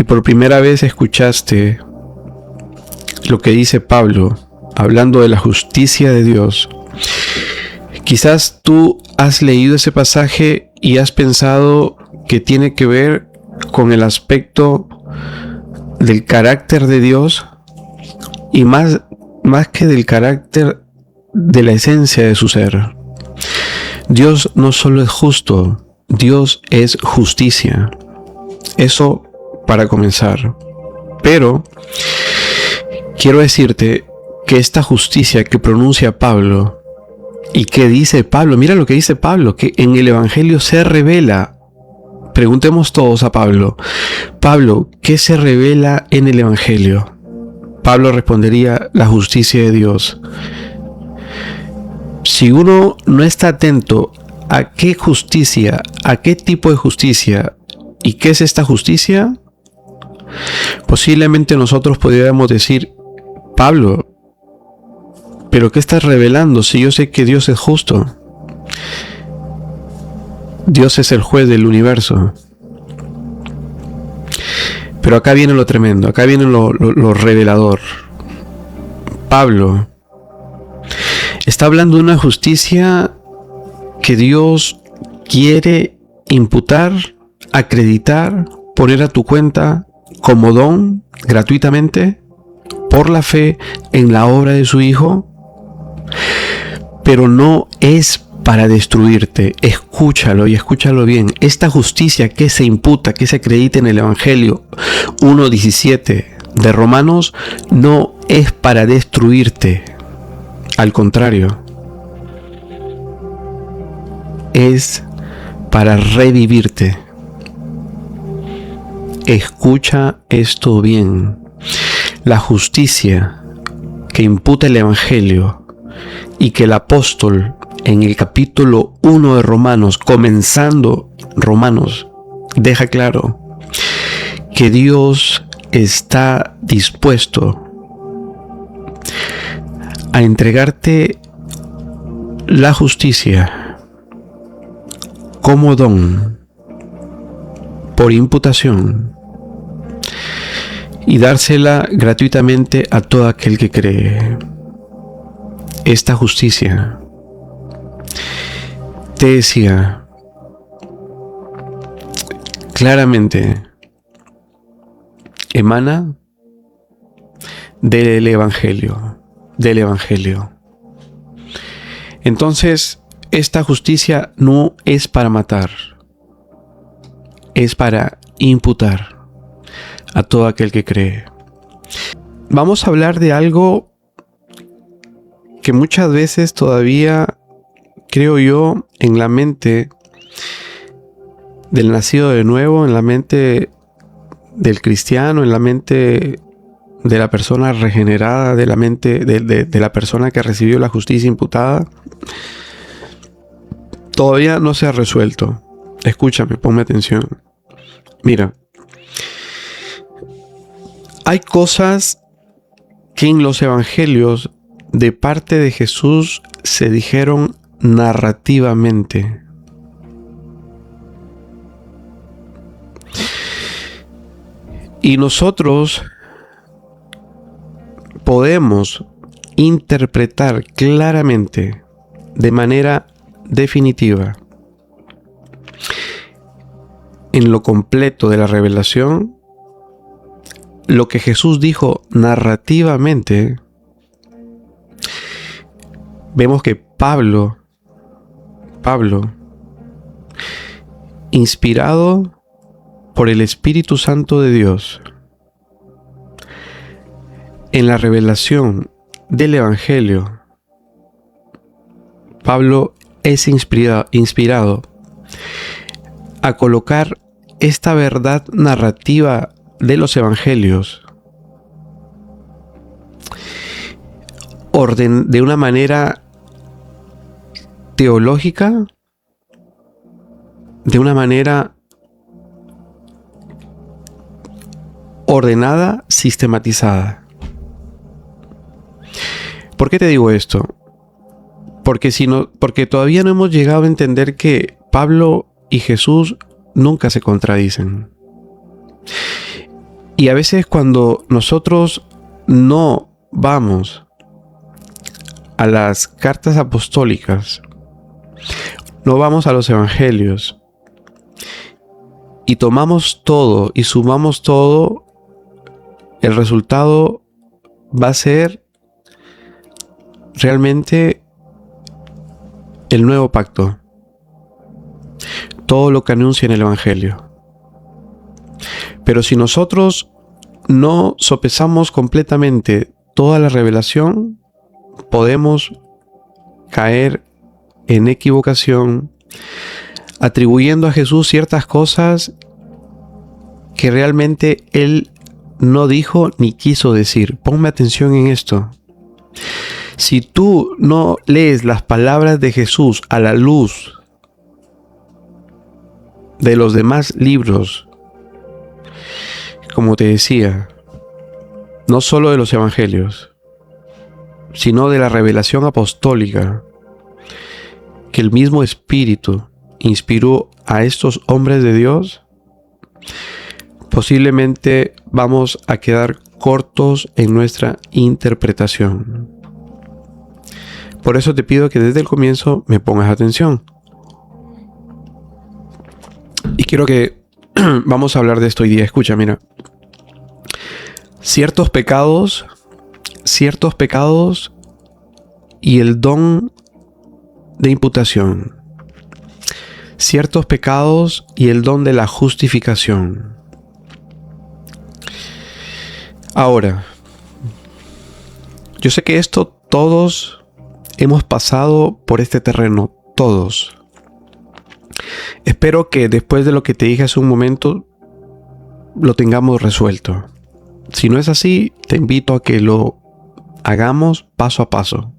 y por primera vez escuchaste lo que dice Pablo, hablando de la justicia de Dios, quizás tú has leído ese pasaje y has pensado que tiene que ver con el aspecto del carácter de Dios y más que del carácter, de la esencia de su ser. Dios no solo es justo, Dios es justicia. Eso para comenzar. Pero quiero decirte que esta justicia que pronuncia Pablo y que dice Pablo, mira lo que dice Pablo, que en el Evangelio se revela. Preguntemos todos a Pablo, Pablo, ¿qué se revela en el Evangelio? Pablo respondería, la justicia de Dios. Si uno no está atento a qué justicia, a qué tipo de justicia y qué es esta justicia, posiblemente nosotros podríamos decir, Pablo, ¿pero qué estás revelando si yo sé que Dios es justo? Dios es el juez del universo. Pero acá viene lo tremendo, acá viene lo revelador. Pablo está hablando de una justicia que Dios quiere imputar, acreditar, poner a tu cuenta como don, gratuitamente, por la fe en la obra de su Hijo, pero no es para destruirte. Escúchalo y escúchalo bien. Esta justicia que se imputa, que se acredita en el Evangelio 1:17 de Romanos, no es para destruirte. Al contrario, es para revivirte. Escucha esto bien. La justicia que imputa el Evangelio y que el apóstol en el capítulo 1 de Romanos, comenzando Romanos, deja claro que Dios está dispuesto a entregarte la justicia como don, por imputación, y dársela gratuitamente a todo aquel que cree. Esta justicia, te decía claramente, emana del Evangelio. Entonces, esta justicia no es para matar, es para imputar a todo aquel que cree. Vamos a hablar de algo que muchas veces todavía, creo yo, en la mente del nacido de nuevo, en la mente del cristiano, en la mente de la persona regenerada, de la mente de la persona que recibió la justicia imputada, todavía no se ha resuelto. Escúchame, ponme atención. Mira, hay cosas que en los evangelios de parte de Jesús se dijeron narrativamente. Y nosotros podemos interpretar claramente, de manera definitiva, en lo completo de la revelación, lo que Jesús dijo narrativamente. Vemos que Pablo, inspirado por el Espíritu Santo de Dios, en la revelación del Evangelio, Pablo es inspirado a colocar esta verdad narrativa de los Evangelios de una manera teológica, de una manera ordenada, sistematizada. ¿Por qué te digo esto? Porque todavía no hemos llegado a entender que Pablo y Jesús nunca se contradicen. Y a veces cuando nosotros no vamos a las cartas apostólicas, no vamos a los evangelios y tomamos todo y sumamos todo, el resultado va a ser realmente el nuevo pacto. Todo lo que anuncia en el evangelio. Pero si nosotros no sopesamos completamente toda la revelación, podemos caer en equivocación, atribuyendo a Jesús ciertas cosas que realmente Él no dijo ni quiso decir. Ponme atención en esto. Si tú no lees las palabras de Jesús a la luz de los demás libros, como te decía, no solo de los evangelios, sino de la revelación apostólica que el mismo Espíritu inspiró a estos hombres de Dios, posiblemente vamos a quedar cortos en nuestra interpretación. Por eso te pido que desde el comienzo me pongas atención. Y quiero que vamos a hablar de esto hoy día. Escucha, mira. Ciertos pecados y el don de imputación. Ciertos pecados y el don de la justificación. Ahora, yo sé que esto todos hemos pasado por este terreno, todos. Espero que después de lo que te dije hace un momento lo tengamos resuelto. Si no es así, te invito a que lo hagamos paso a paso.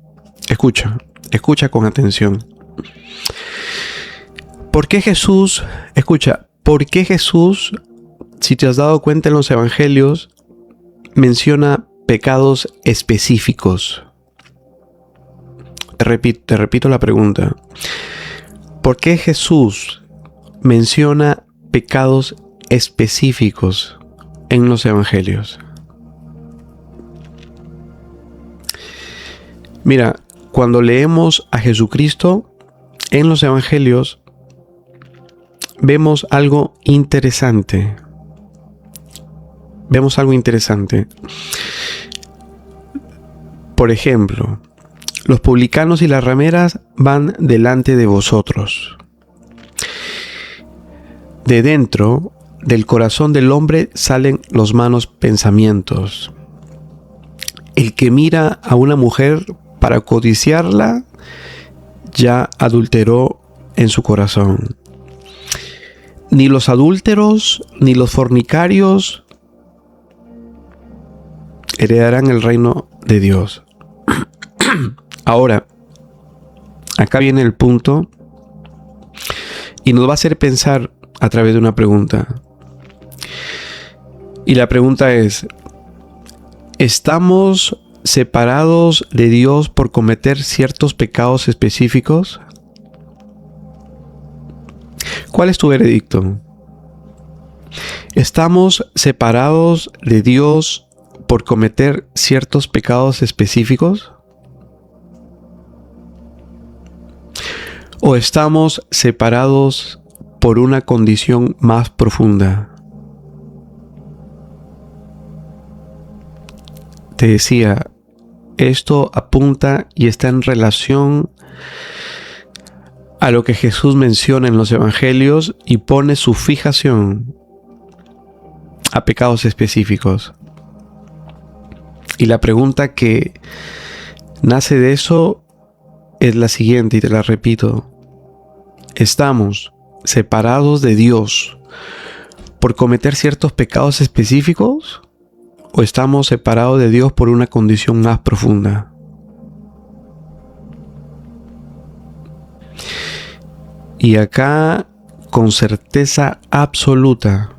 Escucha con atención. ¿Por qué Jesús, si te has dado cuenta en los evangelios, menciona pecados específicos? Te repito la pregunta. ¿Por qué Jesús menciona pecados específicos en los evangelios? Mira, cuando leemos a Jesucristo en los evangelios, vemos algo interesante. Por ejemplo, los publicanos y las rameras van delante de vosotros. De dentro del corazón del hombre salen los malos pensamientos. El que mira a una mujer para codiciarla, ya adulteró en su corazón. Ni los adúlteros, ni los fornicarios heredarán el reino de Dios. Ahora, acá viene el punto y nos va a hacer pensar a través de una pregunta. Y la pregunta es: ¿estamos separados de Dios por cometer ciertos pecados específicos? ¿Cuál es tu veredicto? ¿Estamos separados de Dios por cometer ciertos pecados específicos? ¿O estamos separados por una condición más profunda? Te decía, esto apunta y está en relación a lo que Jesús menciona en los evangelios y pone su fijación a pecados específicos. Y la pregunta que nace de eso es la siguiente, y te la repito. ¿Estamos separados de Dios por cometer ciertos pecados específicos? ¿O estamos separados de Dios por una condición más profunda? Y acá, con certeza absoluta,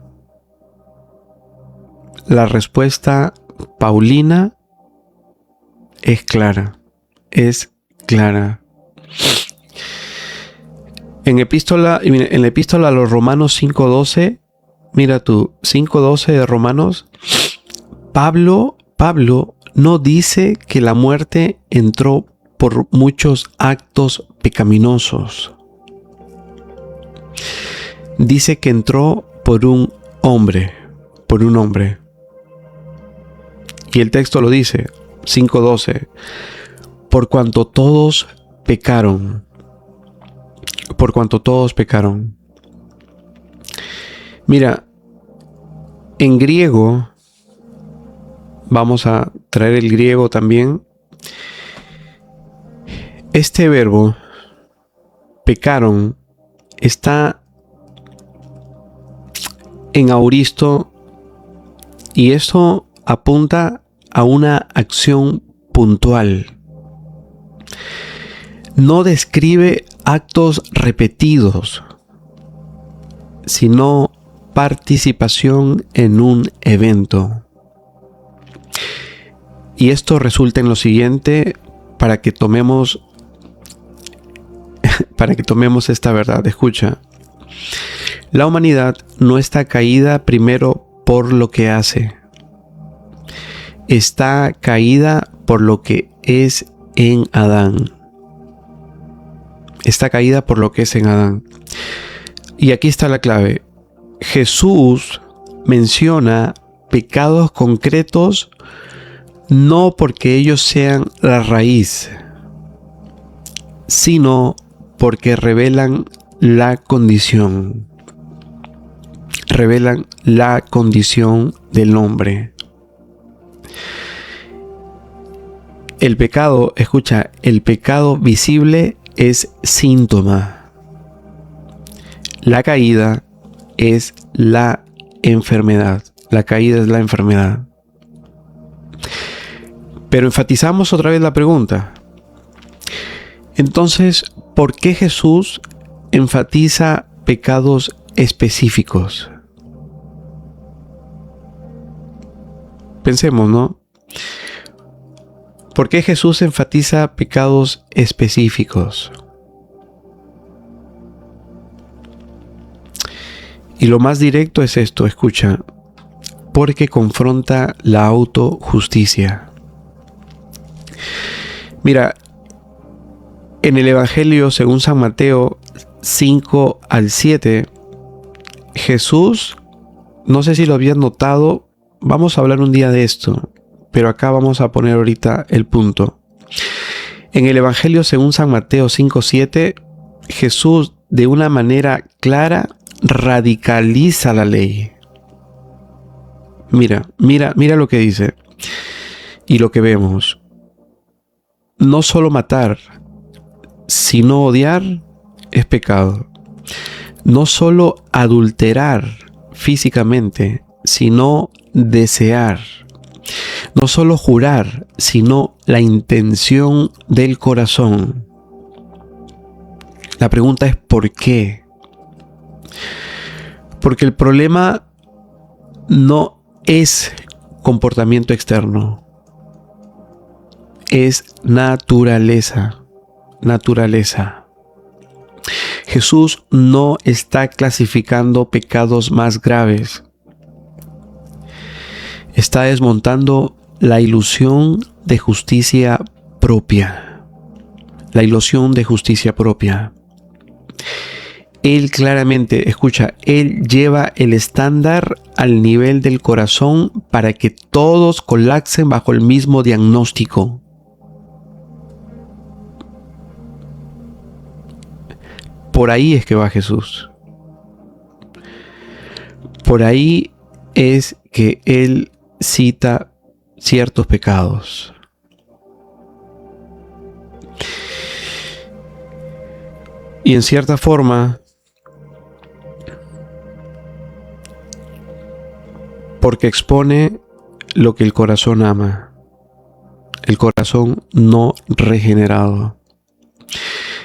la respuesta paulina es clara. En la epístola a los Romanos 5:12 mira tú, 5:12 de Romanos, Pablo no dice que la muerte entró por muchos actos pecaminosos. Dice que entró por un hombre. Y el texto lo dice, 5:12, por cuanto todos pecaron. Mira, en griego, vamos a traer el griego también. Este verbo, pecaron, está en auristo y esto apunta a una acción puntual. No describe actos repetidos, sino participación en un evento. Y esto resulta en lo siguiente para que tomemos esta verdad. Escucha, la humanidad no está caída primero por lo que hace. Está caída por lo que es en Adán. Y aquí está la clave. Jesús menciona pecados concretos no porque ellos sean la raíz, sino porque revelan la condición del hombre. El pecado, escucha, el pecado visible es síntoma. La caída es la enfermedad. Pero enfatizamos otra vez la pregunta. Entonces, ¿por qué Jesús enfatiza pecados específicos? Pensemos, ¿no? ¿Por qué Jesús enfatiza pecados específicos? Y lo más directo es esto, escucha, porque confronta la autojusticia. Mira, en el Evangelio según San Mateo 5-7, Jesús, no sé si lo habían notado, vamos a hablar un día de esto, pero acá vamos a poner ahorita el punto. En el Evangelio según San Mateo 5:7, Jesús de una manera clara radicaliza la ley. Mira lo que dice y lo que vemos. No solo matar, sino odiar es pecado. No solo adulterar físicamente, sino desear. No solo jurar, sino la intención del corazón. La pregunta es ¿por qué? Porque el problema no es comportamiento externo, es naturaleza. Jesús no está clasificando pecados más graves. Está desmontando la ilusión de justicia propia. Él claramente, escucha, Él lleva el estándar al nivel del corazón para que todos colapsen bajo el mismo diagnóstico. Por ahí es que va Jesús. Por ahí es que Él cita ciertos pecados. Y en cierta forma, porque expone lo que el corazón ama, el corazón no regenerado.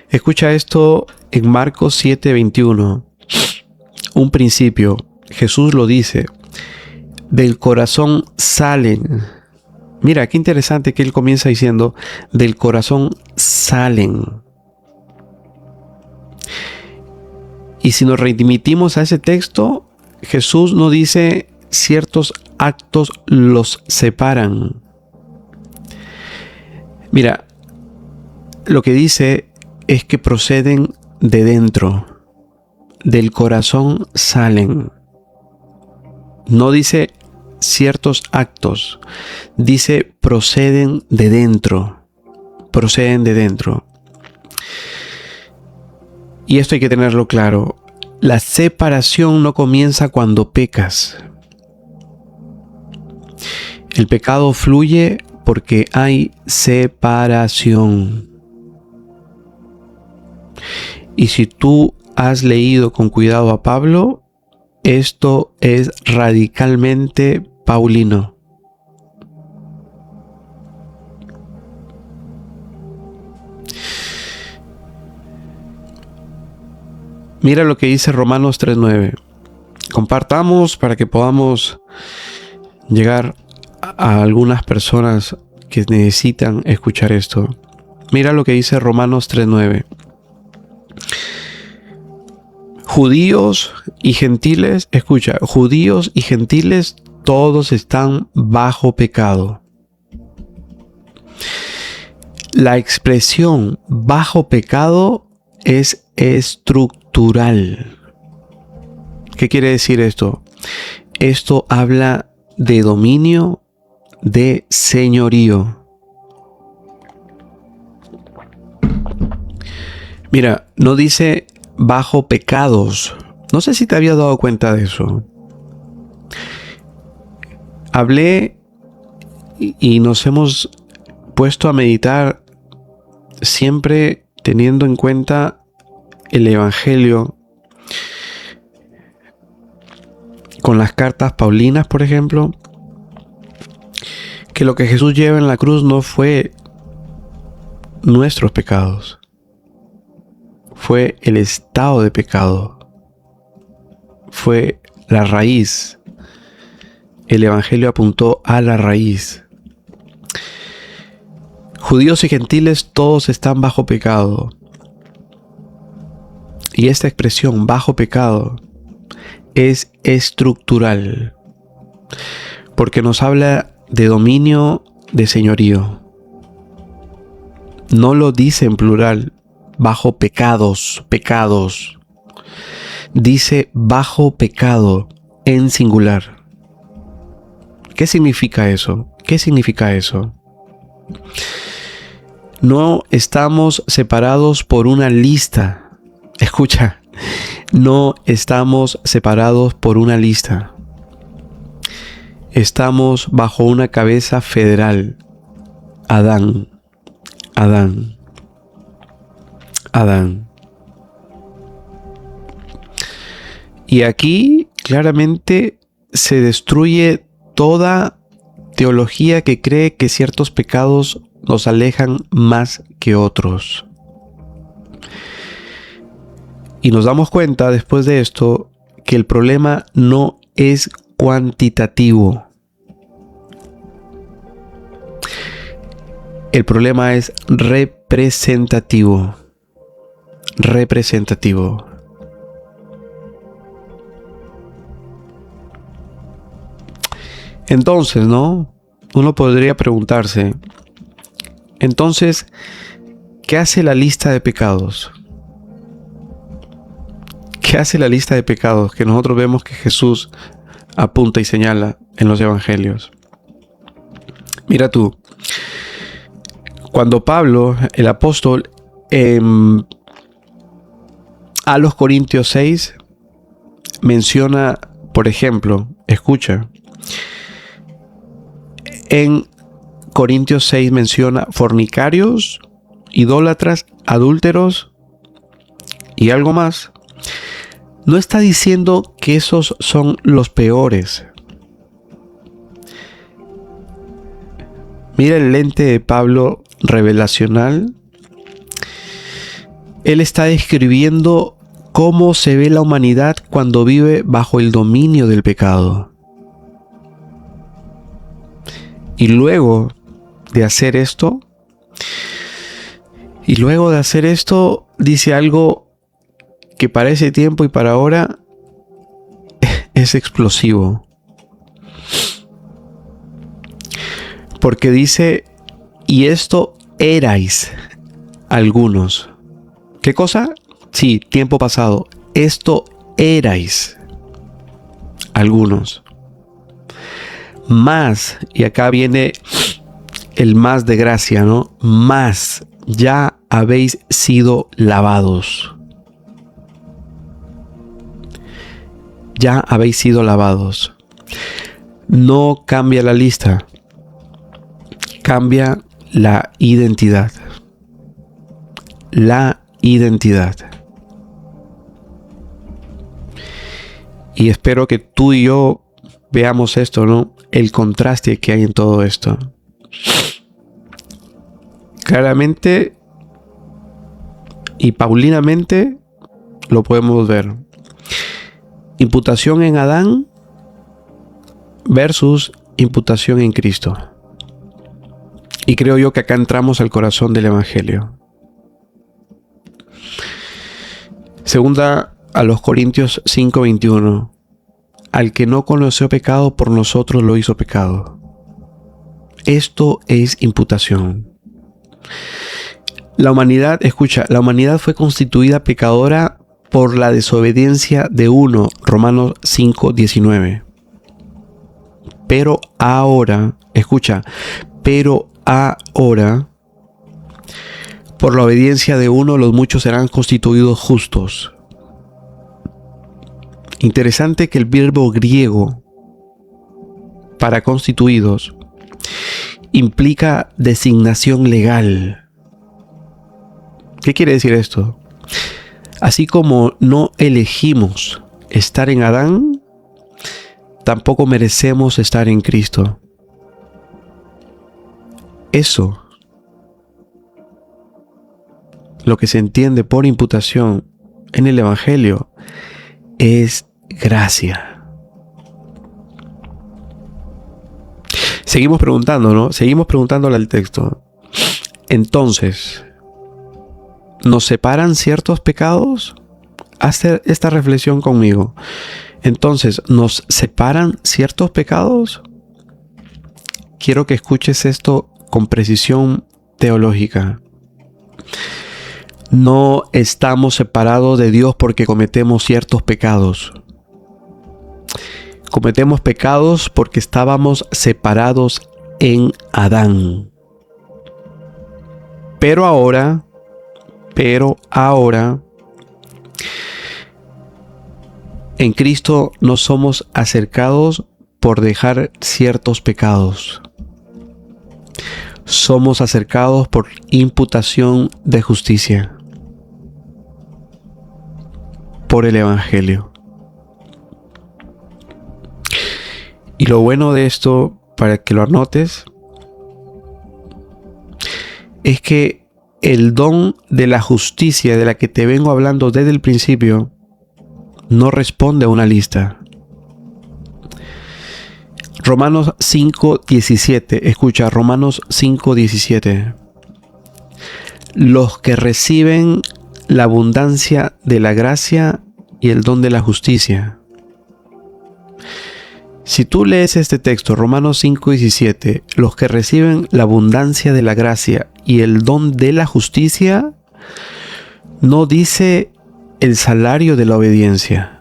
Escucha esto en Marcos 7:21. Un principio, Jesús lo dice, del corazón salen. Mira, qué interesante que él comienza diciendo, del corazón salen. Y si nos remitimos a ese texto, Jesús no dice ciertos actos los separan. Mira, lo que dice es que proceden de dentro, del corazón salen. No dice ciertos actos, dice proceden de dentro, proceden de dentro. Y esto hay que tenerlo claro. La separación no comienza cuando pecas. El pecado fluye porque hay separación. Y si tú has leído con cuidado a Pablo, esto es radicalmente paulino. Mira lo que dice Romanos 3:9. Compartamos para que podamos llegar a algunas personas que necesitan escuchar esto. Mira lo que dice Romanos 3:9. Judíos y gentiles, escucha, judíos y gentiles todos están bajo pecado. La expresión bajo pecado es estructural. ¿Qué quiere decir esto? Esto habla de dominio, de señorío. Mira, no dice bajo pecados. No sé si te habías dado cuenta de eso. Hablé y nos hemos puesto a meditar siempre teniendo en cuenta el Evangelio con las cartas paulinas, por ejemplo, que lo que Jesús lleva en la cruz no fue nuestros pecados, fue el estado de pecado, fue la raíz. El Evangelio apuntó a la raíz. Judíos y gentiles todos están bajo pecado. Y esta expresión bajo pecado es estructural, porque nos habla de dominio, de señorío. No lo dice en plural, bajo pecados, pecados. Dice bajo pecado en singular. ¿Qué significa eso? ¿Qué significa eso? No estamos separados por una lista. Escucha, no estamos separados por una lista. Estamos bajo una cabeza federal. Adán, Adán, Adán. Y aquí claramente se destruye toda teología que cree que ciertos pecados nos alejan más que otros. Y nos damos cuenta después de esto que el problema no es cuantitativo. El problema es representativo. Representativo. Entonces, ¿no? Uno podría preguntarse, entonces, ¿qué hace la lista de pecados? ¿Qué hace la lista de pecados que nosotros vemos que Jesús apunta y señala en los evangelios? Mira tú, cuando Pablo, el apóstol, a los Corintios 6, menciona, por ejemplo, escucha, en Corintios 6 menciona fornicarios, idólatras, adúlteros y algo más. No está diciendo que esos son los peores. Mira el lente de Pablo revelacional. Él está describiendo cómo se ve la humanidad cuando vive bajo el dominio del pecado. Y luego de hacer esto, dice algo que para ese tiempo y para ahora es explosivo. Porque dice, y esto erais algunos. ¿Qué cosa? Sí, tiempo pasado. Esto erais algunos. Más, y acá viene el más de gracia, ¿no? Más, ya habéis sido lavados. Ya habéis sido lavados. No cambia la lista. Cambia la identidad. La identidad. Y espero que tú y yo veamos esto, ¿no? El contraste que hay en todo esto. Claramente y paulinamente lo podemos ver. Imputación en Adán versus imputación en Cristo. Y creo yo que acá entramos al corazón del Evangelio. Segunda a los Corintios 5:21. Al que no conoció pecado, por nosotros lo hizo pecado. Esto es imputación. La humanidad, escucha, la humanidad fue constituida pecadora por la desobediencia de uno, Romanos 5:19. Pero ahora, escucha, pero ahora, por la obediencia de uno, los muchos serán constituidos justos. Interesante que el verbo griego para constituidos implica designación legal. ¿Qué quiere decir esto? Así como no elegimos estar en Adán, tampoco merecemos estar en Cristo. Eso, lo que se entiende por imputación en el Evangelio, es gracia. Seguimos preguntando, ¿no? Seguimos preguntándole al texto. Entonces, ¿nos separan ciertos pecados? Haz esta reflexión conmigo. Entonces, ¿nos separan ciertos pecados? Quiero que escuches esto con precisión teológica. No estamos separados de Dios porque cometemos ciertos pecados. Cometemos pecados porque estábamos separados en Adán. Pero ahora, en Cristo nos somos acercados por dejar ciertos pecados. Somos acercados por imputación de justicia. Por el Evangelio. Y lo bueno de esto, para que lo anotes, es que el don de la justicia de la que te vengo hablando desde el principio no responde a una lista. Romanos 5:17. Escucha, Romanos 5:17. Los que reciben la abundancia de la gracia y el don de la justicia. Si tú lees este texto, Romanos 5:17, los que reciben la abundancia de la gracia y el don de la justicia, no dice el salario de la obediencia.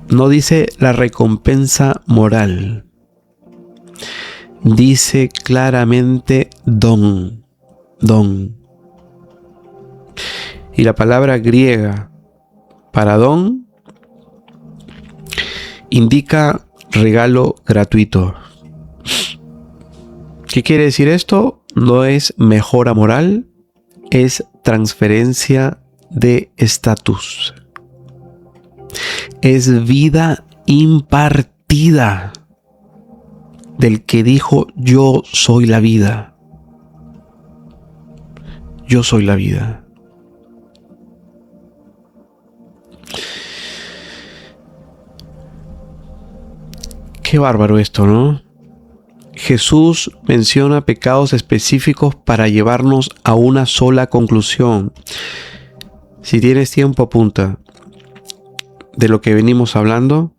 No dice la recompensa moral. Dice claramente don. Y la palabra griega para don indica regalo gratuito. ¿Qué quiere decir esto? No es mejora moral, es transferencia de estatus. Es vida impartida del que dijo: yo soy la vida. Yo soy la vida. Qué bárbaro esto, ¿no? Jesús menciona pecados específicos para llevarnos a una sola conclusión. Si tienes tiempo, apunta. de lo que venimos hablando,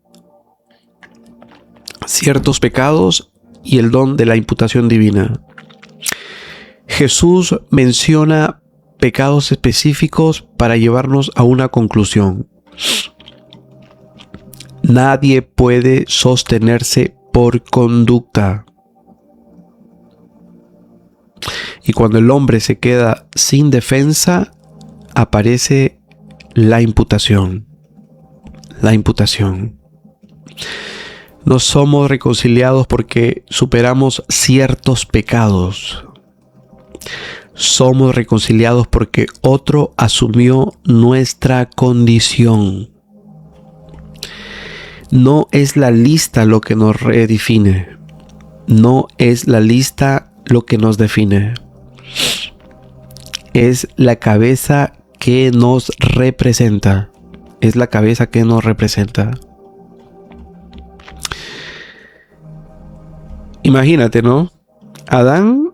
ciertos pecados y el don de la imputación divina. Jesús menciona pecados específicos para llevarnos a una conclusión. Nadie puede sostenerse por conducta. Y cuando el hombre se queda sin defensa, aparece la imputación. La imputación. No somos reconciliados porque superamos ciertos pecados. Somos reconciliados porque otro asumió nuestra condición. No es la lista lo que nos redefine. No es la lista lo que nos define. Es la cabeza que nos representa. Es la cabeza que nos representa. Imagínate, ¿no? Adán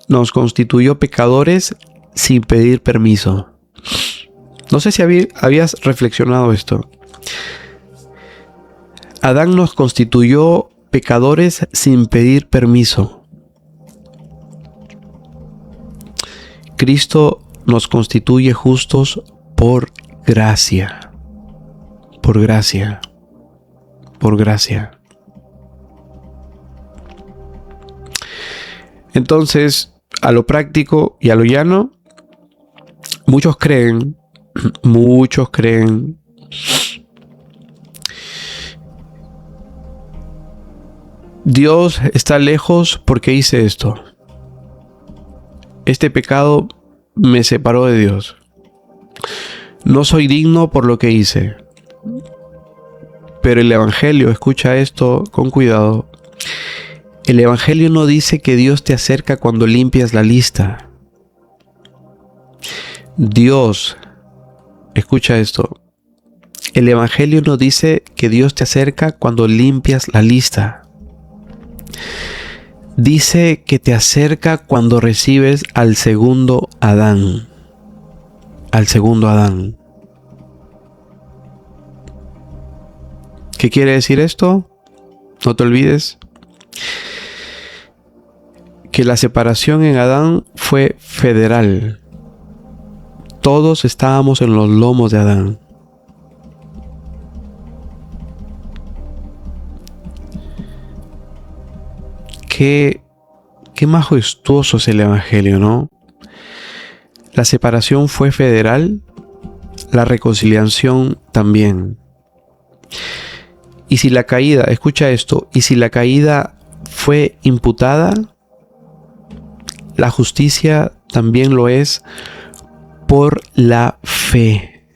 nos constituyó pecadores sin pedir permiso. No sé si habías reflexionado esto. Adán nos constituyó pecadores sin pedir permiso. Cristo nos constituye justos por gracia. Por gracia. Por gracia. Entonces, a lo práctico y a lo llano, muchos creen, Dios está lejos porque hice esto. Este pecado me separó de Dios. No soy digno por lo que hice. Pero el Evangelio, escucha esto con cuidado. El Evangelio no dice que Dios te acerca cuando limpias la lista. Dios, escucha esto. El Evangelio no dice que Dios te acerca cuando limpias la lista. Dice que te acerca cuando recibes al segundo Adán. Al segundo Adán. ¿Qué quiere decir esto? No te olvides que la separación en Adán fue federal. Todos estábamos en los lomos de Adán. Qué majestuoso es el Evangelio, ¿no? La separación fue federal, la reconciliación también. Y si la caída, escucha esto, y si la caída fue imputada, la justicia también lo es por la fe.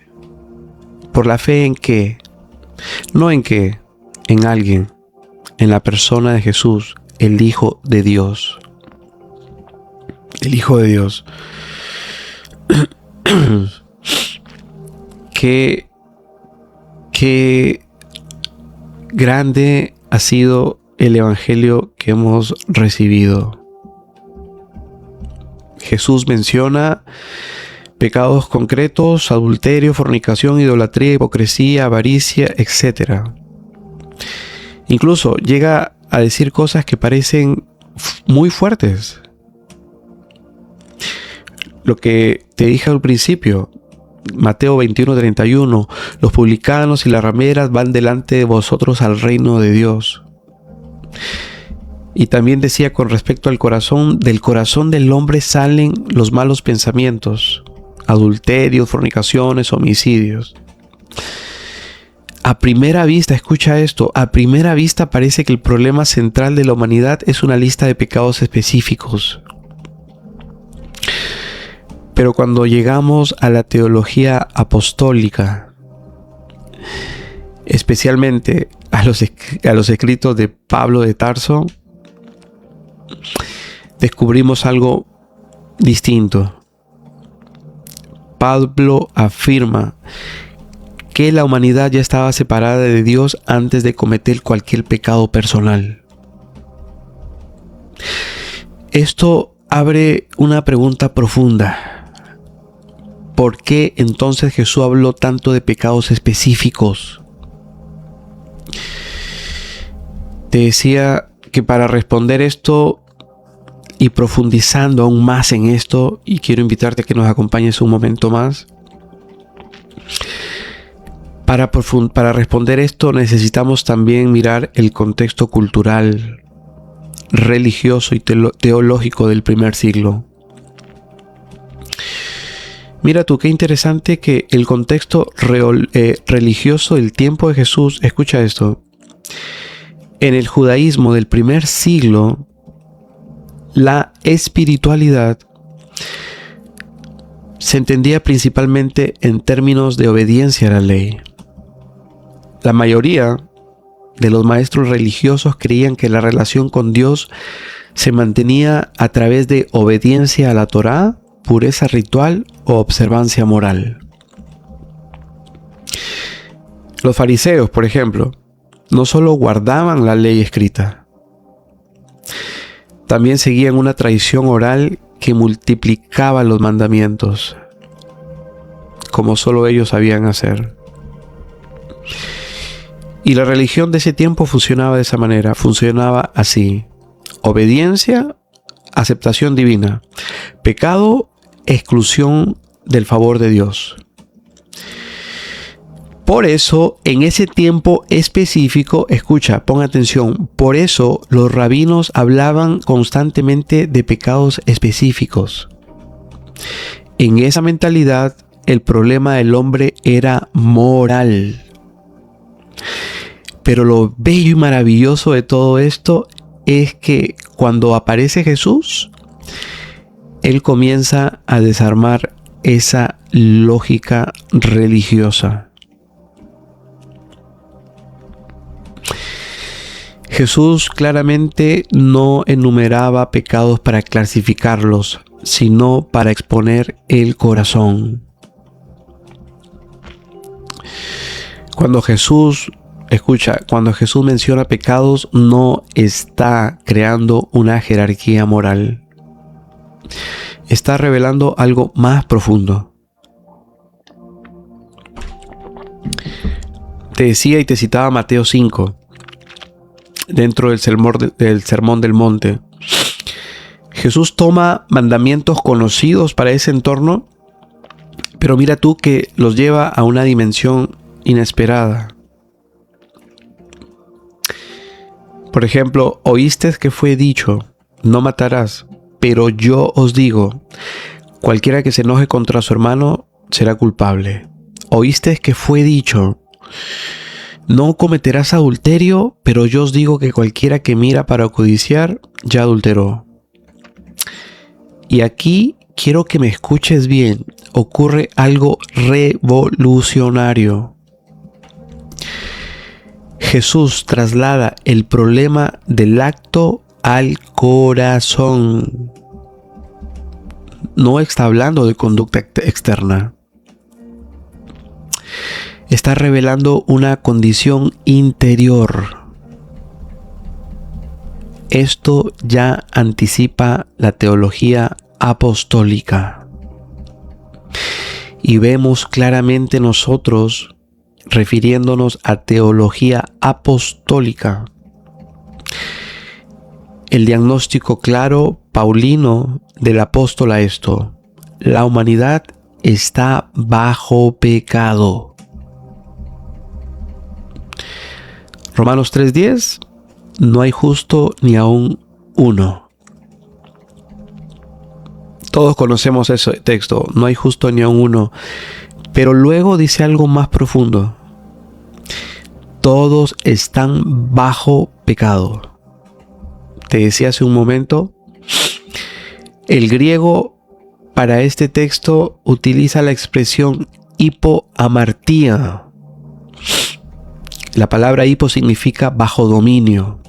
¿Por la fe en qué? No en qué, en alguien, en la persona de Jesús, el Hijo de Dios. El Hijo de Dios. Qué grande ha sido el Evangelio que hemos recibido. Jesús menciona pecados concretos: adulterio, fornicación, idolatría, hipocresía, avaricia, etc. Incluso llega a decir cosas que parecen muy fuertes. Lo que te dije al principio, Mateo 21:31, los publicanos y las rameras van delante de vosotros al reino de Dios. Y también decía con respecto al corazón, del corazón del hombre salen los malos pensamientos, adulterios, fornicaciones, homicidios. A primera vista, escucha esto, a primera vista parece que el problema central de la humanidad es una lista de pecados específicos. Pero cuando llegamos a la teología apostólica, especialmente a los escritos de Pablo de Tarso, descubrimos algo distinto. Pablo afirma que la humanidad ya estaba separada de Dios antes de cometer cualquier pecado personal. Esto abre una pregunta profunda. ¿Por qué entonces Jesús habló tanto de pecados específicos? Te decía que para responder esto y profundizando aún más en esto, y quiero invitarte a que nos acompañes un momento más, para responder esto necesitamos también mirar el contexto cultural, religioso y teológico del primer siglo. Mira tú, qué interesante que el contexto religioso del tiempo de Jesús, escucha esto, en el judaísmo del primer siglo, la espiritualidad se entendía principalmente en términos de obediencia a la ley. La mayoría de los maestros religiosos creían que la relación con Dios se mantenía a través de obediencia a la Torá, pureza ritual o observancia moral. Los fariseos, por ejemplo, no solo guardaban la ley escrita, también seguían una tradición oral que multiplicaba los mandamientos, como solo ellos sabían hacer. Y la religión de ese tiempo funcionaba de esa manera, funcionaba así: obediencia, aceptación divina; pecado, exclusión del favor de Dios. Por eso, en ese tiempo específico, escucha, pon atención, por eso los rabinos hablaban constantemente de pecados específicos. En esa mentalidad, el problema del hombre era moral. Pero lo bello y maravilloso de todo esto es que cuando aparece Jesús, Él comienza a desarmar esa lógica religiosa. Jesús claramente no enumeraba pecados para clasificarlos, sino para exponer el corazón. Cuando Jesús menciona pecados, no está creando una jerarquía moral. Está revelando algo más profundo. Te decía y te citaba Mateo 5, dentro del Sermón del Monte. Jesús toma mandamientos conocidos para ese entorno, pero mira tú que los lleva a una dimensión inesperada. Por ejemplo, oíste que fue dicho, no matarás, pero yo os digo, cualquiera que se enoje contra su hermano será culpable. Oíste que fue dicho, no cometerás adulterio, pero yo os digo que cualquiera que mira para codiciar ya adulteró. Y aquí quiero que me escuches bien, ocurre algo revolucionario. Jesús traslada el problema del acto al corazón. No está hablando de conducta externa. Está revelando una condición interior. Esto ya anticipa la teología apostólica. Y vemos claramente nosotros, refiriéndonos a teología apostólica, el diagnóstico claro paulino del apóstol a esto: la humanidad está bajo pecado. Romanos 3:10, no hay justo ni aún uno. Todos conocemos ese texto, no hay justo ni aún uno. Pero luego dice algo más profundo: todos están bajo pecado. Te decía hace un momento, el griego para este texto utiliza la expresión hipoamartía. La palabra hipo significa bajo dominio.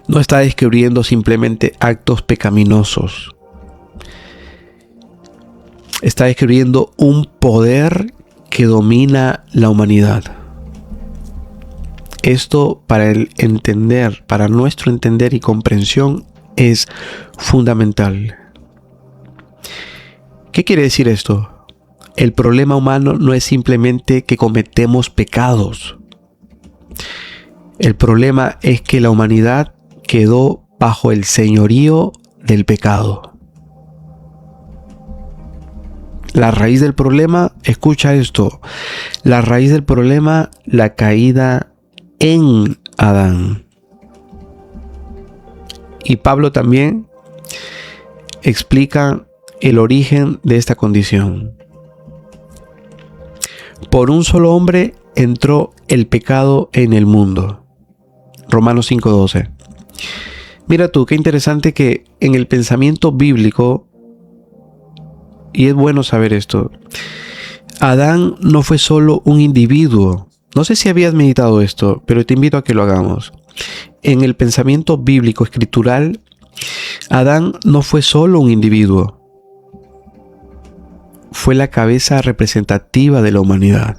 No está describiendo simplemente actos pecaminosos. Está describiendo un poder que domina la humanidad. Esto para nuestro entender y comprensión es fundamental. ¿Qué quiere decir esto? El problema humano no es simplemente que cometemos pecados. El problema es que la humanidad quedó bajo el señorío del pecado. La raíz del problema, escucha esto, la raíz del problema, la caída en Adán. Y Pablo también explica el origen de esta condición. Por un solo hombre entró el pecado en el mundo. Romanos 5:12. Mira tú, qué interesante que en el pensamiento bíblico, y es bueno saber esto, Adán no fue solo un individuo. No sé si habías meditado esto, pero te invito a que lo hagamos. En el pensamiento bíblico escritural, Adán no fue solo un individuo. Fue la cabeza representativa de la humanidad.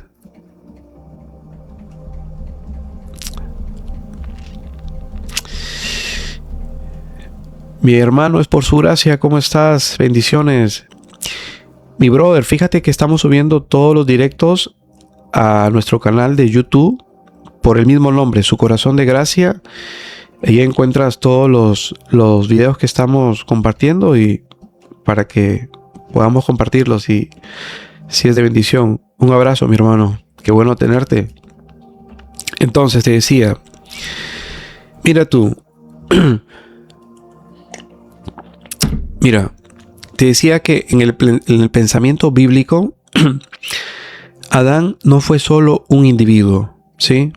Mi hermano, es por su gracia. ¿Cómo estás? Bendiciones. Mi brother, fíjate que estamos subiendo todos los directos a nuestro canal de YouTube por el mismo nombre, Su Corazón de Gracia. Ahí encuentras todos los videos que estamos compartiendo y para que podamos compartirlos y si es de bendición. Un abrazo, mi hermano. Qué bueno tenerte. Entonces te decía, mira tú, mira, te decía que en el pensamiento bíblico, Adán no fue solo un individuo, ¿sí?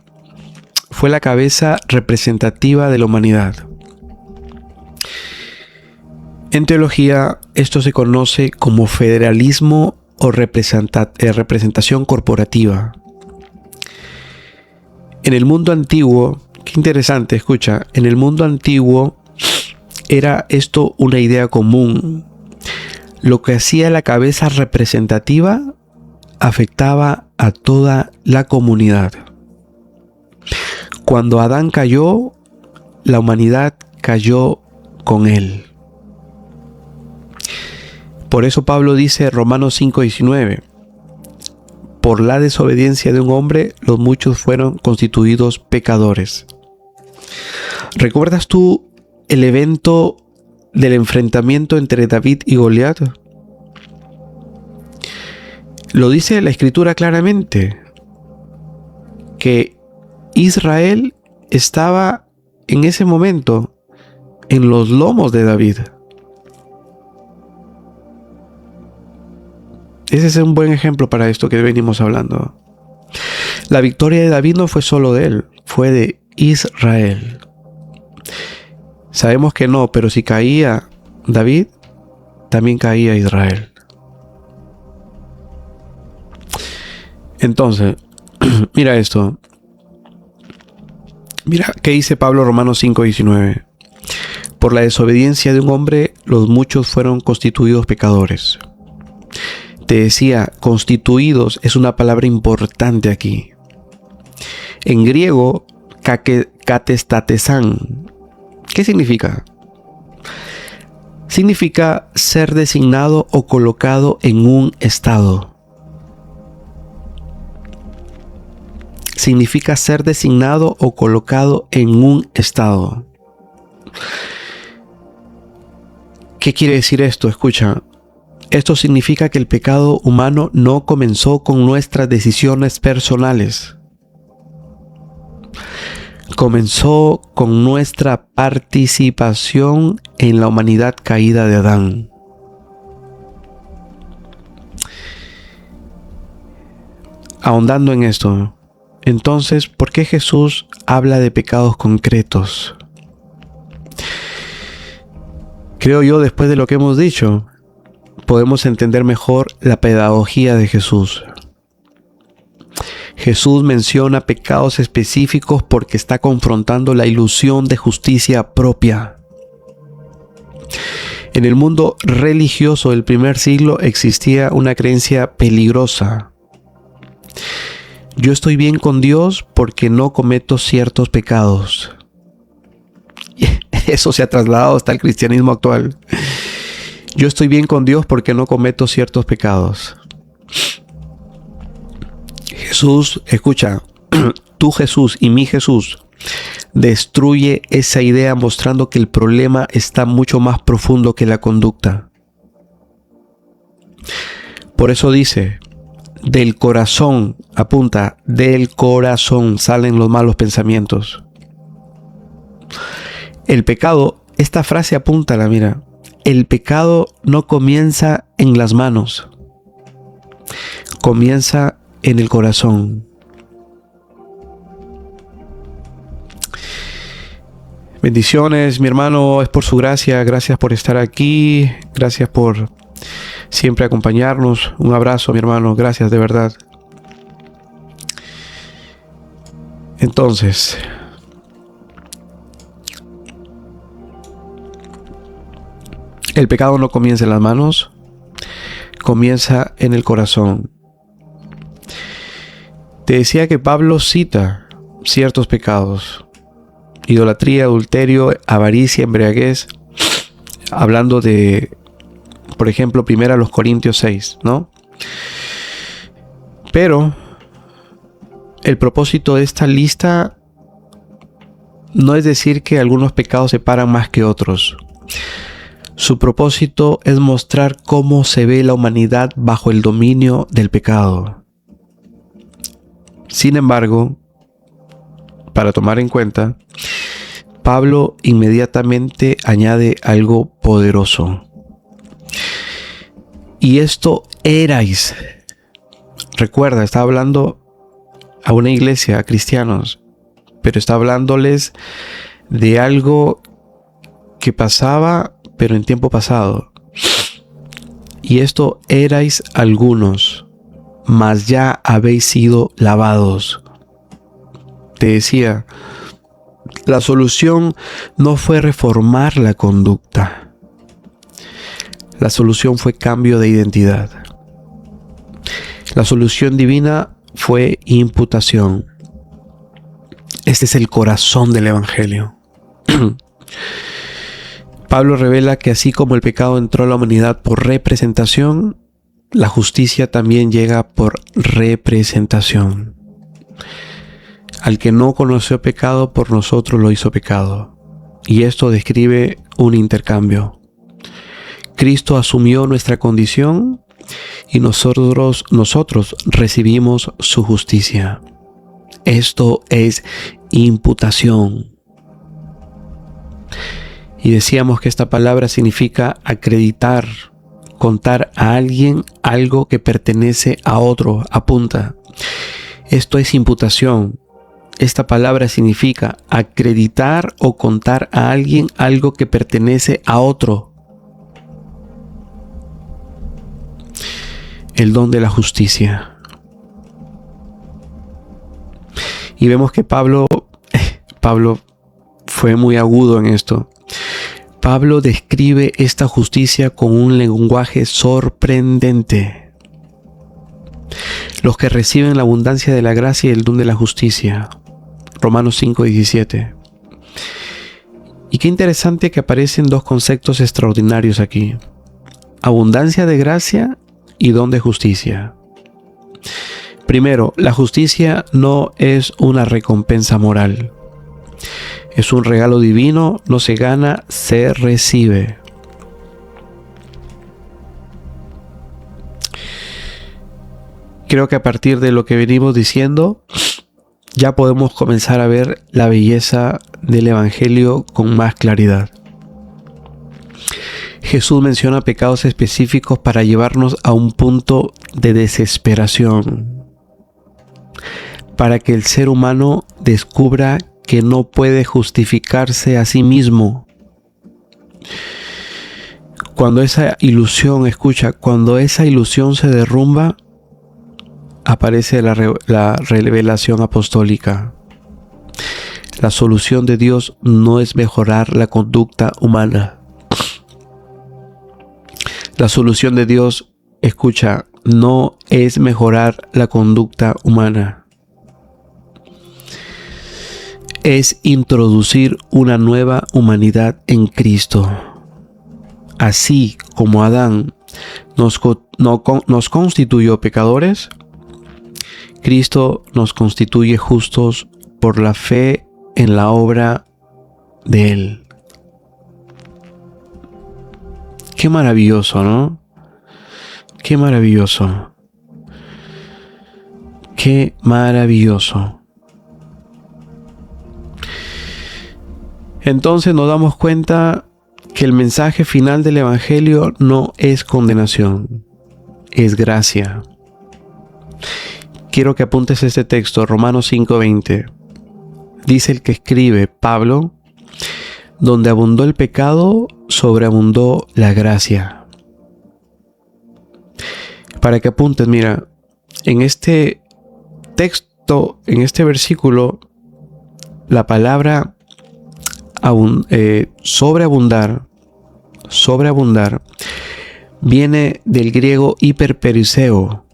Fue la cabeza representativa de la humanidad. En teología, esto se conoce como federalismo o representación corporativa. En el mundo antiguo, qué interesante, escucha, en el mundo antiguo era esto una idea común. Lo que hacía la cabeza representativa afectaba a toda la comunidad. Cuando Adán cayó, la humanidad cayó con él. Por eso Pablo dice, Romanos 5:19, por la desobediencia de un hombre, los muchos fueron constituidos pecadores. ¿Recuerdas tú el evento del enfrentamiento entre David y Goliat? Lo dice la Escritura claramente, que Israel estaba en ese momento en los lomos de David. Ese es un buen ejemplo para esto que venimos hablando. La victoria de David no fue solo de él, fue de Israel. Sabemos que no, pero si caía David, también caía Israel. Entonces, mira esto. Mira, ¿qué dice Pablo Romanos 5:19? Por la desobediencia de un hombre, los muchos fueron constituidos pecadores. Te decía, constituidos es una palabra importante aquí. En griego, katestatesan. ¿Qué significa? Significa ser designado o colocado en un estado. Significa ser designado o colocado en un estado. ¿Qué quiere decir esto? Escucha. Esto significa que el pecado humano no comenzó con nuestras decisiones personales. Comenzó con nuestra participación en la humanidad caída de Adán. Ahondando en esto, entonces, ¿por qué Jesús habla de pecados concretos? Creo yo, después de lo que hemos dicho, podemos entender mejor la pedagogía de Jesús. Jesús menciona pecados específicos porque está confrontando la ilusión de justicia propia. En el mundo religioso del primer siglo existía una creencia peligrosa. Yo estoy bien con Dios porque no cometo ciertos pecados. Eso se ha trasladado hasta el cristianismo actual. Yo estoy bien con Dios porque no cometo ciertos pecados. Jesús, escucha, tu Jesús y mi Jesús destruye esa idea mostrando que el problema está mucho más profundo que la conducta. Por eso dice, del corazón, apunta, del corazón salen los malos pensamientos. El pecado, esta frase apúntala, mira, el pecado no comienza en las manos, comienza en el corazón. Bendiciones, mi hermano, es por su gracia. Gracias por estar aquí. Gracias por siempre acompañarnos. Un abrazo, mi hermano. Gracias, de verdad. Entonces, el pecado no comienza en las manos, comienza en el corazón. Te decía que Pablo cita ciertos pecados: idolatría, adulterio, avaricia, embriaguez, hablando de, por ejemplo, 1 Corintios 6, ¿no? Pero el propósito de esta lista no es decir que algunos pecados se paran más que otros. Su propósito es mostrar cómo se ve la humanidad bajo el dominio del pecado. Sin embargo, para tomar en cuenta, Pablo inmediatamente añade algo poderoso. Y esto erais. Recuerda, está hablando a una iglesia, a cristianos, pero está hablándoles de algo que pasaba, pero en tiempo pasado. Y esto erais algunos, mas ya habéis sido lavados. Te decía, la solución no fue reformar la conducta. La solución fue cambio de identidad. La solución divina fue imputación. Este es el corazón del Evangelio. Pablo revela que así como el pecado entró a la humanidad por representación, la justicia también llega por representación. Al que no conoció pecado, por nosotros lo hizo pecado. Y esto describe un intercambio. Cristo asumió nuestra condición y nosotros recibimos su justicia. Esto es imputación. Y decíamos que esta palabra significa acreditar, contar a alguien algo que pertenece a otro. Apunta. Esto es imputación. Esta palabra significa acreditar o contar a alguien algo que pertenece a otro. El don de la justicia. Y vemos que Pablo fue muy agudo en esto. Pablo describe esta justicia con un lenguaje sorprendente. Los que reciben la abundancia de la gracia y el don de la justicia. Romanos 5:17. Y qué interesante que aparecen dos conceptos extraordinarios aquí: abundancia de gracia y don de justicia. Primero, la justicia no es una recompensa moral. Es un regalo divino, no se gana, se recibe. Creo que a partir de lo que venimos diciendo, ya podemos comenzar a ver la belleza del Evangelio con más claridad. Jesús menciona pecados específicos para llevarnos a un punto de desesperación, para que el ser humano descubra que no puede justificarse a sí mismo. Cuando esa ilusión se derrumba, aparece la revelación apostólica. La solución de Dios no es mejorar la conducta humana. La solución de Dios, no es mejorar la conducta humana. Es introducir una nueva humanidad en Cristo. Así como Adán nos constituyó pecadores, Cristo nos constituye justos por la fe en la obra de Él. Qué maravilloso, ¿no? Qué maravilloso. Qué maravilloso. Entonces nos damos cuenta que el mensaje final del Evangelio no es condenación, es gracia. Quiero que apuntes este texto, Romanos 5:20. Dice el que escribe, Pablo, donde abundó el pecado, sobreabundó la gracia. Para que apuntes, mira, en este texto, en este versículo, la palabra sobreabundar viene del griego hiperperiseo,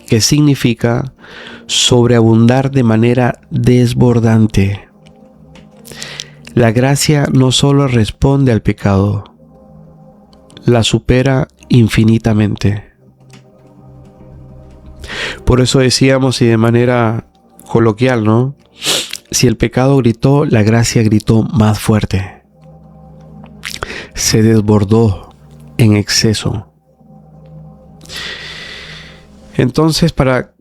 que significa sobreabundar de manera desbordante. La gracia no solo responde al pecado, la supera infinitamente. Por eso decíamos, y de manera coloquial, ¿no? Si el pecado gritó, la gracia gritó más fuerte. Se desbordó en exceso. Entonces, para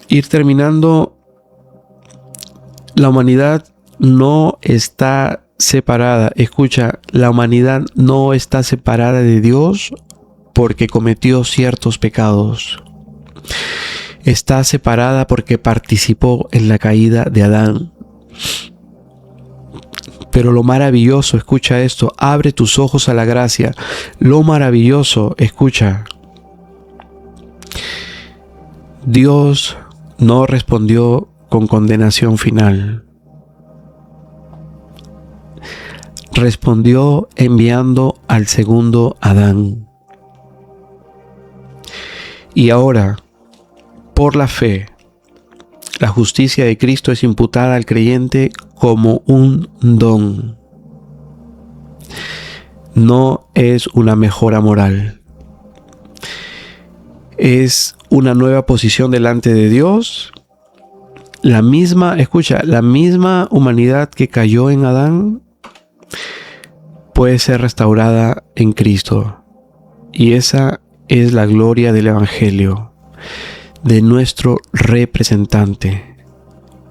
ir terminando, la humanidad no está separada. Escucha, la humanidad no está separada de Dios porque cometió ciertos pecados. Está separada porque participó en la caída de Adán. Pero lo maravilloso, escucha esto, abre tus ojos a la gracia. Lo maravilloso, escucha, Dios no respondió con condenación final. Respondió enviando al segundo Adán. Y ahora, por la fe, la justicia de Cristo es imputada al creyente como un don. No es una mejora moral. Es una nueva posición delante de Dios. La misma humanidad que cayó en Adán puede ser restaurada en Cristo. Y esa es la gloria del Evangelio, de nuestro representante,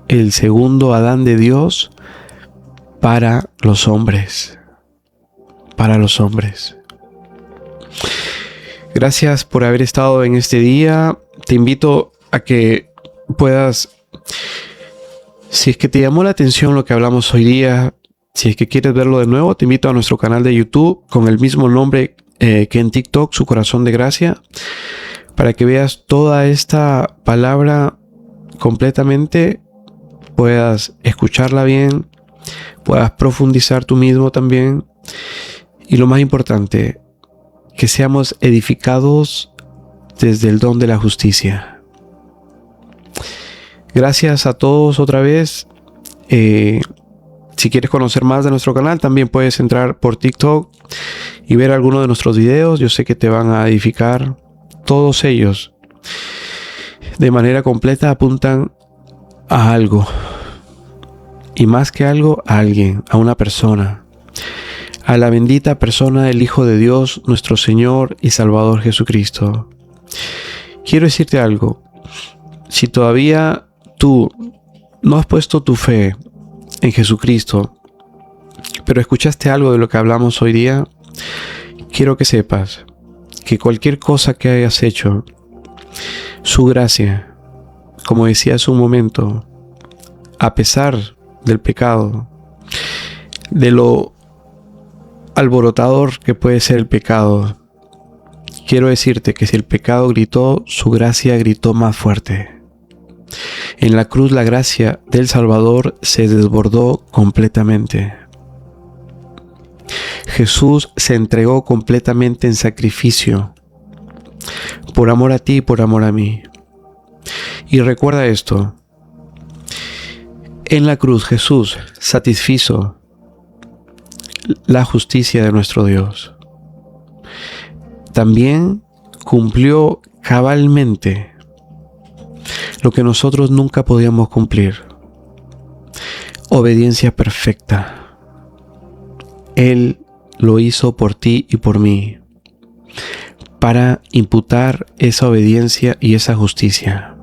el segundo Adán de Dios para los hombres. Para los hombres. Gracias por haber estado en este día. Te invito a que puedas, si es que te llamó la atención lo que hablamos hoy día, si es que quieres verlo de nuevo, te invito a nuestro canal de YouTube con el mismo nombre que en TikTok, Su Corazón de Gracia, para que veas toda esta palabra completamente, puedas escucharla bien, puedas profundizar tú mismo también, y lo más importante, que seamos edificados desde el don de la justicia. Gracias a todos otra vez. Si quieres conocer más de nuestro canal, también puedes entrar por TikTok y ver algunos de nuestros videos. Yo sé que te van a edificar. Todos ellos, de manera completa, apuntan a algo. Y más que algo, a alguien, a una persona. A la bendita persona del Hijo de Dios, nuestro Señor y Salvador Jesucristo. Quiero decirte algo. Si todavía tú no has puesto tu fe en Jesucristo, pero escuchaste algo de lo que hablamos hoy día, quiero que sepas que cualquier cosa que hayas hecho, su gracia, como decía hace un momento, a pesar del pecado, de lo alborotador que puede ser el pecado, quiero decirte que si el pecado gritó, su gracia gritó más fuerte. En la cruz la gracia del Salvador se desbordó completamente. Jesús se entregó completamente en sacrificio, por amor a ti y por amor a mí. Y recuerda esto, en la cruz Jesús satisfizo la justicia de nuestro Dios. También cumplió cabalmente lo que nosotros nunca podíamos cumplir. obediencia perfecta. Él lo hizo por ti y por mí, para imputar esa obediencia y esa justicia.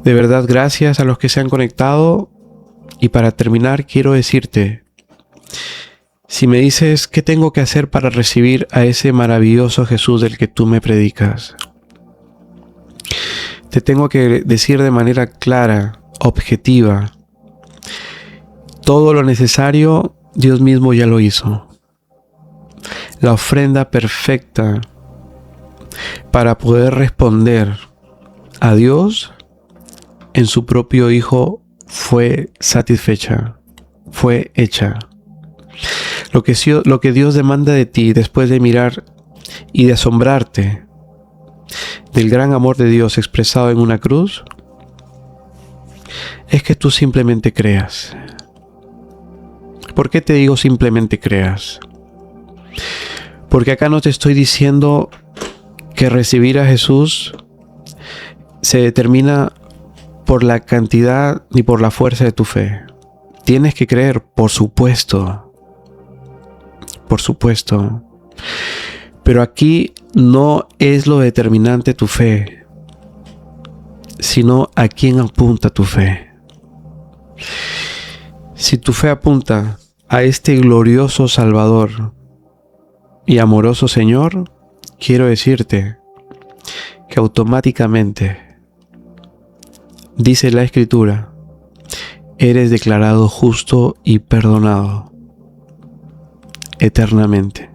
De verdad, gracias a los que se han conectado. Y para terminar, quiero decirte, si me dices qué tengo que hacer para recibir a ese maravilloso Jesús del que tú me predicas, te tengo que decir de manera clara, objetiva, todo lo necesario Dios mismo ya lo hizo. La ofrenda perfecta para poder responder a Dios en su propio Hijo fue satisfecha, fue hecha. Lo que Dios demanda de ti después de mirar y de asombrarte del gran amor de Dios expresado en una cruz, es que tú simplemente creas. ¿Por qué te digo simplemente creas? Porque acá no te estoy diciendo que recibir a Jesús se determina por la cantidad ni por la fuerza de tu fe. Tienes que creer, por supuesto. Por supuesto. Pero aquí no es lo determinante tu fe, sino a quién apunta tu fe. Si tu fe apunta a este glorioso Salvador y amoroso Señor, quiero decirte que automáticamente, dice la Escritura, eres declarado justo y perdonado eternamente.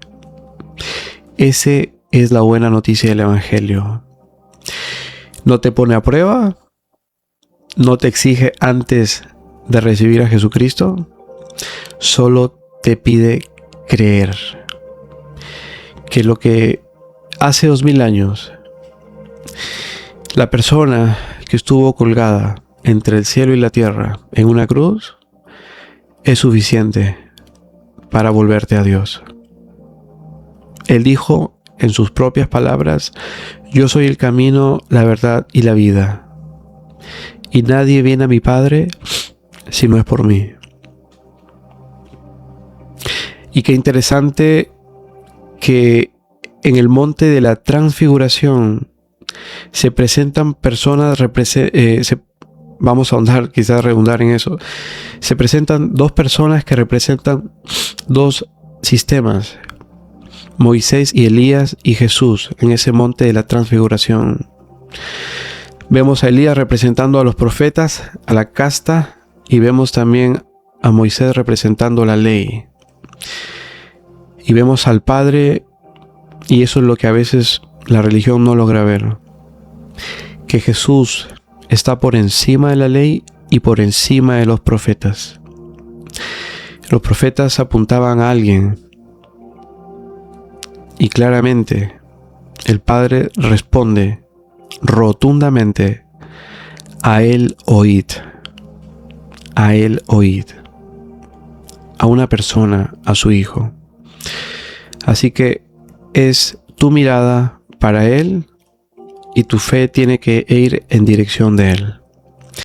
Esa es la buena noticia del Evangelio. No te pone a prueba, no te exige antes de recibir a Jesucristo, solo te pide creer que lo que hace 2000 años la persona que estuvo colgada entre el cielo y la tierra en una cruz es suficiente para volverte a Dios. Él dijo en sus propias palabras: yo soy el camino, la verdad y la vida, y nadie viene a mi Padre si no es por mí. Y qué interesante que en el monte de la transfiguración se presentan personas, vamos a ahondar, quizás redundar en eso, se presentan dos personas que representan dos sistemas, Moisés y Elías y Jesús en ese monte de la transfiguración. Vemos a Elías representando a los profetas, a la casta, y vemos también a Moisés representando la ley. Y vemos al Padre, y eso es lo que a veces la religión no logra ver, que Jesús está por encima de la ley y por encima de los profetas. Los profetas apuntaban a alguien, y claramente el Padre responde rotundamente: a Él oíd, a Él oíd, a una persona, a su Hijo. Así que es tu mirada para Él y tu fe tiene que ir en dirección de Él.